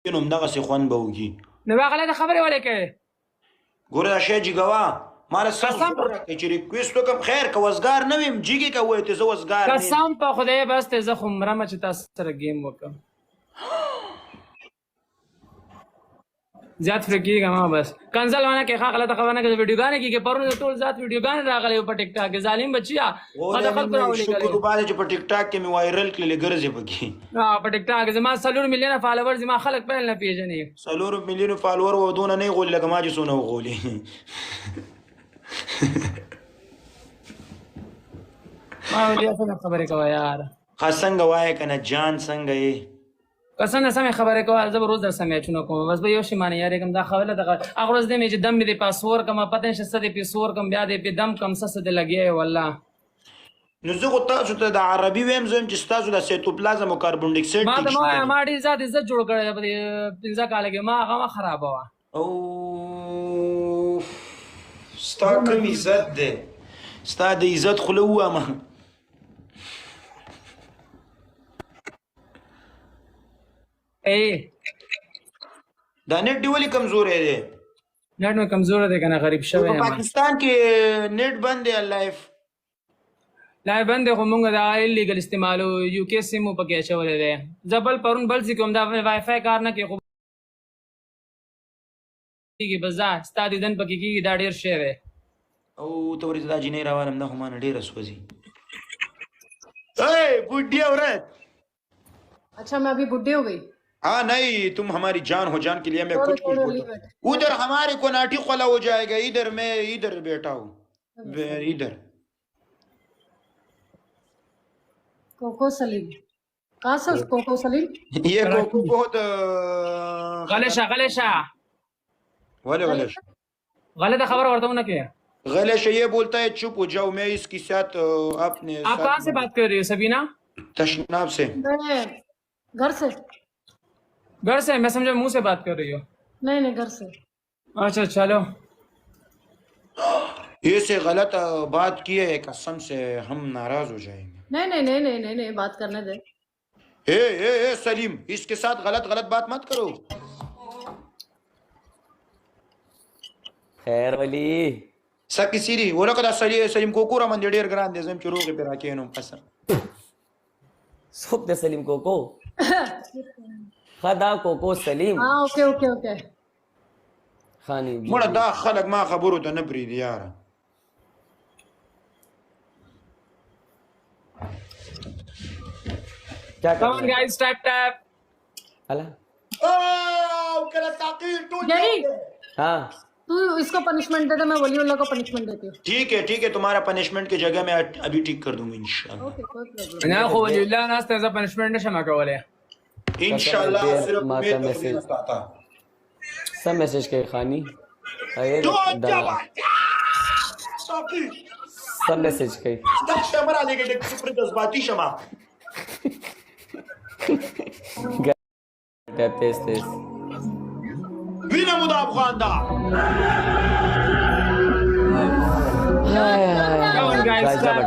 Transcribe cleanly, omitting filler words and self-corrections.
نو همدغسې خوند به وکړي. نو هغه غلطه خبرې ولې کوې؟ ګوره دا شی جګوه ما له سم قسم زور راکړئ چې ریکویسټ وکړم. خیر که وزګار نه ویم جګې که ووایې ته زه وزګار نه یم. قسم په خدای بس ته زه خو مرمه چې تاسو سره گیم وکړم. زیات فکر کېږم ما بس کنزل ونه کې ښه غلطه خبره نه کوي. ویډیوګانې کېږي پرون د ټول ذات ویډیوګانې راغلی په ټیک ټاک کې. ظالم بچیا ما د خلکو راولېږلی. شکر وباسه چې په ټیک ټاک کې مې وایرل کړلې ګرځې پکې. په ټیک ټاک کې زما 4 میلیونه فالوور زما خلک پیل نه پېژني. 4 میلیونو فالوور و دونه نه یې غولي لکه ما چې څونه وغولي. ما ولې څنګه خبرې کوه یار. ښه څنګه وایې که نه جان څنګه یې؟ که څنګه سمې خبرې کوه زه به روز در سره میچونه کوم. بس به یو شي مانې یارېږم دا خبره دغه هغه ورځ دی مې چې دم مې دې پاسور کړم پته نشته څه دې پې سور کړم بیا دې پې دم کړم څه دې لګیا یې والله. نو زه خو تاسو ته د عربي ویم زه یم چې ستاسو د سیتوپلازم او کاربن ډای اکساید ما ډېر زیات عزت جوړ کړی دی په دې 15 کاله کې. ما هغه مه خرابوه. او ستا کوم عزت دی؟ ستا د عزت خوله ووامه. دا نیټ دی ولې کمزوری دی؟ نیټ مې کمزوری دی که نه غریب شوی په یم. پاکستان کې نیټ بند دی لایف بند دی خو مونږ د انلیګل استعمالو یو کې سیم مو پکې اچولی دی. زه بل پرون بل ځای کې هم دا وای فای کار نه کوي خو بس دا ستا دیدن پکې کېږي دا ډېر شی دی. او ته ورځ دا جینۍ راوالم دا خو مانه ډېره سوځي. بوډھی عورت अच्छा मैं अभी बुढ़ी हो गई. हाँ नहीं तुम हमारी जान हो जान के लिए मैं कुछ उधर हमारे को नाटी खोला हो जाएगा. इधर मैं इधर बैठा हूँ इधर. कोको सलीम कहाँ से कोको सलीम? ये कोको बहुत غلشه वले غلطه خبر ورته ونه کې. गलेश ये बोलता है चुप हो जाओ मैं इसके साथ अपने आप कहाँ से बात कर रही हो सबीना? तशनाब से. मैं घर से. घर से? मैं समझा मुंह से बात कर रही हो. नहीं घर से. अच्छा चलो. ये से गलत बात की है कसम से हम नाराज हो जाएंगे. नहीं बात करने दे. ए सलीम इसके साथ गलत बात मत करो. خیر ولی سکی سیری ولکه دا سلیم کوکو را من ډیر ګران دي زم چې روغې پر راکینم قسم. څوک د سلیم کوکو؟ خدا کوکو سلیم. हाँ ओके خانی مړه دا خلک ما خبرو ته نه پریږدي یاره. क्या Come on guys tap. अला او کله تاقیر ټول यही हाँ तू इसको पनिशमेंट दे दे मैं वली उल्लाह को पनिशमेंट देती हूँ. ठीक है तुम्हारा पनिशमेंट की जगह मैं अभी ठीक कर दूंगा इंशाल्लाह. ओके कोई प्रॉब्लम. نه خو ولله ناس ته پنشمنت نشم کولای. इंशाल्लाह सिर्फ माता मैं मैसेज तफरीह आता. सब मैसेज के खानी अरे सब मैसेज के دا شمره لګې د سپر جذباتي شمه. تیز وینه مو د افغان دا. Come on guys tap.